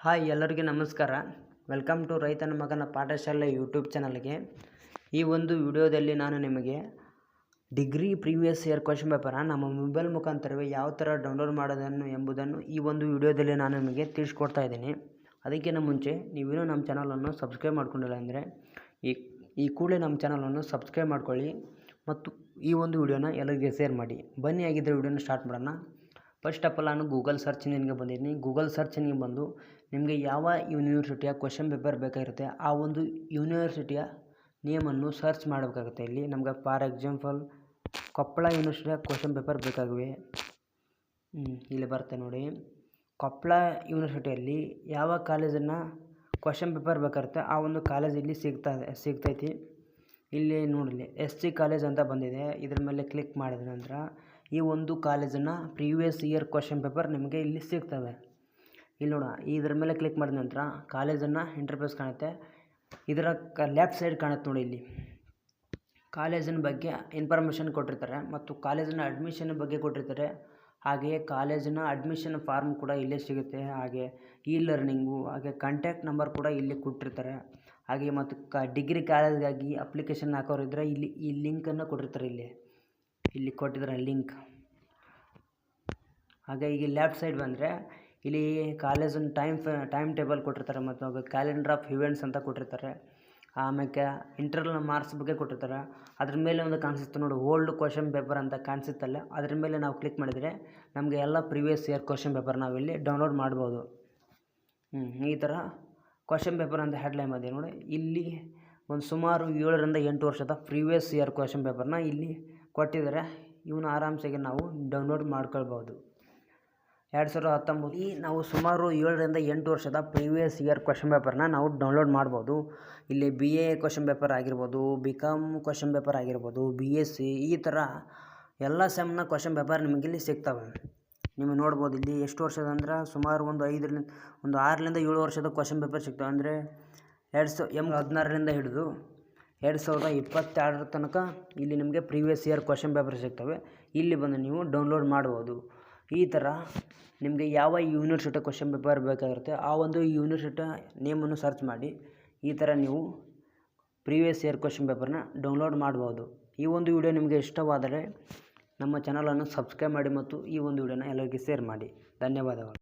Hi ಎಲ್ಲರಿಗೆ ನಮಸ್ಕಾರ. Welcome to ರೈತನ ಮಗನ ಪಾಠಶಾಲೆ ಯೂಟ್ಯೂಬ್ ಚಾನಲ್ಗೆ. ಈ ಒಂದು ವಿಡಿಯೋದಲ್ಲಿ ನಾನು ನಿಮಗೆ ಡಿಗ್ರಿ ಪ್ರೀವಿಯಸ್ ಇಯರ್ ಕ್ವೆಶ್ಚನ್ ಪೇಪರ್ನ ನಮ್ಮ ಮೊಬೈಲ್ ಮುಖಾಂತರವೇ ಯಾವ ಥರ ಡೌನ್ಲೋಡ್ ಮಾಡೋದನ್ನು ಎಂಬುದನ್ನು ಈ ಒಂದು ವಿಡಿಯೋದಲ್ಲಿ ನಾನು ನಿಮಗೆ ತಿಳಿಸ್ಕೊಡ್ತಾ ಇದ್ದೀನಿ. ಅದಕ್ಕಿಂತ ಮುಂಚೆ ನೀವೇನೂ ನಮ್ಮ ಚಾನಲನ್ನು ಸಬ್ಸ್ಕ್ರೈಬ್ ಮಾಡ್ಕೊಂಡಿಲ್ಲ ಅಂದರೆ ಈ ಕೂಡಲೇ ನಮ್ಮ ಚಾನಲನ್ನು ಸಬ್ಸ್ಕ್ರೈಬ್ ಮಾಡ್ಕೊಳ್ಳಿ ಮತ್ತು ಈ ಒಂದು ವಿಡಿಯೋನ ಎಲ್ಲರಿಗೆ ಶೇರ್ ಮಾಡಿ. ಬನ್ನಿ ಆಗಿದ್ದರೆ ವಿಡಿಯೋನ ಸ್ಟಾರ್ಟ್ ಮಾಡೋಣ. ಫಸ್ಟ್ ಆಫ್ ಆಲ್ ನಾನು ಗೂಗಲ್ ಸರ್ಚ್ ಇಂಜಿನ್ಗೆ ಬಂದಿದ್ದೀನಿ. ಗೂಗಲ್ ಸರ್ಚ್ ಇಂಜಿನ್ಗೆ ಬಂದು ನಿಮಗೆ ಯಾವ ಯೂನಿವರ್ಸಿಟಿಯ ಕ್ವೆಶ್ಚನ್ ಪೇಪರ್ ಬೇಕಾಗಿರುತ್ತೆ ಆ ಒಂದು ಯೂನಿವರ್ಸಿಟಿಯ ನೇಮನ್ನು ಸರ್ಚ್ ಮಾಡಬೇಕಾಗುತ್ತೆ. ಇಲ್ಲಿ ನಮಗೆ ಫಾರ್ ಎಕ್ಸಾಂಪಲ್ ಕೊಪ್ಪಳ ಯೂನಿವರ್ಸಿಟಿಯ ಕ್ವೆಶ್ಚನ್ ಪೇಪರ್ ಬೇಕಾಗಿವೆ. ಇಲ್ಲಿ ಬರುತ್ತೆ ನೋಡಿ, ಕೊಪ್ಪಳ ಯೂನಿವರ್ಸಿಟಿಯಲ್ಲಿ ಯಾವ ಕಾಲೇಜನ್ನು ಕ್ವೆಶ್ಚನ್ ಪೇಪರ್ ಬೇಕಾಗುತ್ತೆ ಆ ಒಂದು ಕಾಲೇಜ್ ಇಲ್ಲಿ ಸಿಗ್ತೈತಿ. ಇಲ್ಲಿ ನೋಡಲಿ SC ಕಾಲೇಜ್ ಅಂತ ಬಂದಿದೆ. ಇದ್ರ ಮೇಲೆ ಕ್ಲಿಕ್ ಮಾಡಿದ ನಂತರ ಈ ಒಂದು ಕಾಲೇಜನ್ನು ಪ್ರೀವಿಯಸ್ ಇಯರ್ ಕ್ವೆಶ್ಚನ್ ಪೇಪರ್ ನಿಮಗೆ ಇಲ್ಲಿ ಸಿಗ್ತವೆ. ಇಲ್ಲಿ ನೋಡ, ಇದ್ರ ಮೇಲೆ ಕ್ಲಿಕ್ ಮಾಡಿದ ನಂತರ ಕಾಲೇಜನ್ನು ಇಂಟರ್ಫೇಸ್ ಕಾಣುತ್ತೆ. ಇದರ ಲೆಫ್ಟ್ ಸೈಡ್ ಕಾಣುತ್ತೆ ನೋಡಿ, ಇಲ್ಲಿ ಕಾಲೇಜಿನ ಬಗ್ಗೆ ಇನ್ಫಾರ್ಮೇಷನ್ ಕೊಟ್ಟಿರ್ತಾರೆ ಮತ್ತು ಕಾಲೇಜಿನ ಅಡ್ಮಿಷನ್ ಬಗ್ಗೆ ಕೊಟ್ಟಿರ್ತಾರೆ. ಹಾಗೆಯೇ ಕಾಲೇಜಿನ ಅಡ್ಮಿಷನ್ ಫಾರ್ಮ್ ಕೂಡ ಇಲ್ಲೇ ಸಿಗುತ್ತೆ. ಹಾಗೆ ಲರ್ನಿಂಗು, ಹಾಗೆ ಕಾಂಟ್ಯಾಕ್ಟ್ ನಂಬರ್ ಕೂಡ ಇಲ್ಲಿ ಕೊಟ್ಟಿರ್ತಾರೆ. ಹಾಗೆ ಮತ್ತು ಡಿಗ್ರಿ ಕಾಲೇಜ್ಗಾಗಿ ಅಪ್ಲಿಕೇಶನ್ ಹಾಕೋರಿದ್ರೆ ಇಲ್ಲಿ ಈ ಲಿಂಕನ್ನು ಕೊಟ್ಟಿರ್ತಾರೆ. ಇಲ್ಲಿ ಕೊಟ್ಟಿದ್ದಾರೆ ಲಿಂಕ್. ಹಾಗೆ ಈಗ ಲೆಫ್ಟ್ ಸೈಡ್ ಬಂದರೆ ಇಲ್ಲಿ ಕಾಲೇಜಿನ ಟೈಮ್ ಟೇಬಲ್ ಕೊಟ್ಟಿರ್ತಾರೆ ಮತ್ತು ಕ್ಯಾಲೆಂಡರ್ ಆಫ್ ಇವೆಂಟ್ಸ್ ಅಂತ ಕೊಟ್ಟಿರ್ತಾರೆ. ಆಮೇಲೆ ಇಂಟರ್ನಲ್ ಮಾರ್ಕ್ಸ್ ಬಗ್ಗೆ ಕೊಟ್ಟಿರ್ತಾರೆ. ಅದ್ರ ಮೇಲೆ ಒಂದು ಕಾಣಿಸುತ್ತೆ ನೋಡಿ, ಓಲ್ಡ್ ಕ್ವೆಶ್ಚನ್ ಪೇಪರ್ ಅಂತ ಕಾಣಿಸುತ್ತಲ್ಲ, ಅದ್ರ ಮೇಲೆ ನಾವು ಕ್ಲಿಕ್ ಮಾಡಿದರೆ ನಮಗೆ ಎಲ್ಲ ಪ್ರೀವಿಯಸ್ ಇಯರ್ ಕ್ವೆಶ್ಚನ್ ಪೇಪರ್ ನಾವಿಲ್ಲಿ ಡೌನ್ಲೋಡ್ ಮಾಡ್ಬೋದು. ಈ ಥರ ಕ್ವೆಶ್ಚನ್ ಪೇಪರ್ ಅಂತ ಹೆಡ್ಲೈನ್ ಇದೆ ನೋಡಿ. ಇಲ್ಲಿ ಒಂದು ಸುಮಾರು 7 ರಿಂದ 8 ವರ್ಷದ ಪ್ರೀವಿಯಸ್ ಇಯರ್ ಕ್ವೆಶ್ಚನ್ ಪೇಪರ್ನ ಇಲ್ಲಿ ಕೊಟ್ಟಿದ್ದಾರೆ. ಇವನ್ನ ಆರಾಮ್ಸಾಗಿ ನಾವು ಡೌನ್ಲೋಡ್ ಮಾಡ್ಕೊಳ್ಬೋದು. 2019 ನಾವು ಸುಮಾರು 7 ರಿಂದ 8 ವರ್ಷದ ಪ್ರೀವಿಯಸ್ ಇಯರ್ ಕ್ವೆಶ್ಚನ್ ಪೇಪರ್ನ ನಾವು ಡೌನ್ಲೋಡ್ ಮಾಡ್ಬೋದು. ಇಲ್ಲಿ BA ಕ್ವೆಶ್ಚನ್ ಪೇಪರ್ ಆಗಿರ್ಬೋದು, BCom ಕ್ವೆಶ್ಚನ್ ಪೇಪರ್ ಆಗಿರ್ಬೋದು, BSc, ಈ ಥರ ಎಲ್ಲ ಸೆಮ್ನ ಕ್ವೆಶ್ಚನ್ ಪೇಪರ್ ನಿಮಗಿಲ್ಲಿ ಸಿಗ್ತವೆ. ನೀವು ನೋಡ್ಬೋದು ಇಲ್ಲಿ ಎಷ್ಟು ವರ್ಷದ ಅಂದ್ರೆ ಸುಮಾರು ಒಂದು 6 ರಿಂದ 7 ವರ್ಷದ ಕ್ವೆಶ್ಚನ್ ಪೇಪರ್ ಸಿಗ್ತವೆ. ಅಂದರೆ 2016 ರಿಂದ ಹಿಡಿದು 2022 ತನಕ ಇಲ್ಲಿ ನಿಮಗೆ ಪ್ರೀವಿಯಸ್ ಇಯರ್ ಕ್ವೆಶ್ಚನ್ ಪೇಪರ್ ಸಿಗ್ತವೆ. ಇಲ್ಲಿ ಬಂದು ನೀವು ಡೌನ್ಲೋಡ್ ಮಾಡ್ಬೋದು. ಈ ಥರ ನಿಮಗೆ ಯಾವ ಯೂನಿವರ್ಸಿಟಿ ಕ್ವೆಶ್ಚನ್ ಪೇಪರ್ ಬೇಕಾಗಿರುತ್ತೆ ಆ ಒಂದು ಯೂನಿವರ್ಸಿಟಿ ನೇಮನ್ನು ಸರ್ಚ್ ಮಾಡಿ ಈ ಥರ ನೀವು ಪ್ರೀವಿಯಸ್ ಇಯರ್ ಕ್ವೆಶ್ಚನ್ ಪೇಪರ್ನ ಡೌನ್ಲೋಡ್ ಮಾಡ್ಬೋದು. ಈ ಒಂದು ವಿಡಿಯೋ ನಿಮಗೆ ಇಷ್ಟವಾದರೆ ನಮ್ಮ ಚಾನಲನ್ನು ಸಬ್ಸ್ಕ್ರೈಬ್ ಮಾಡಿ ಮತ್ತು ಈ ಒಂದು ವಿಡಿಯೋನ ಎಲ್ಲರಿಗೆ ಶೇರ್ ಮಾಡಿ. ಧನ್ಯವಾದಗಳು.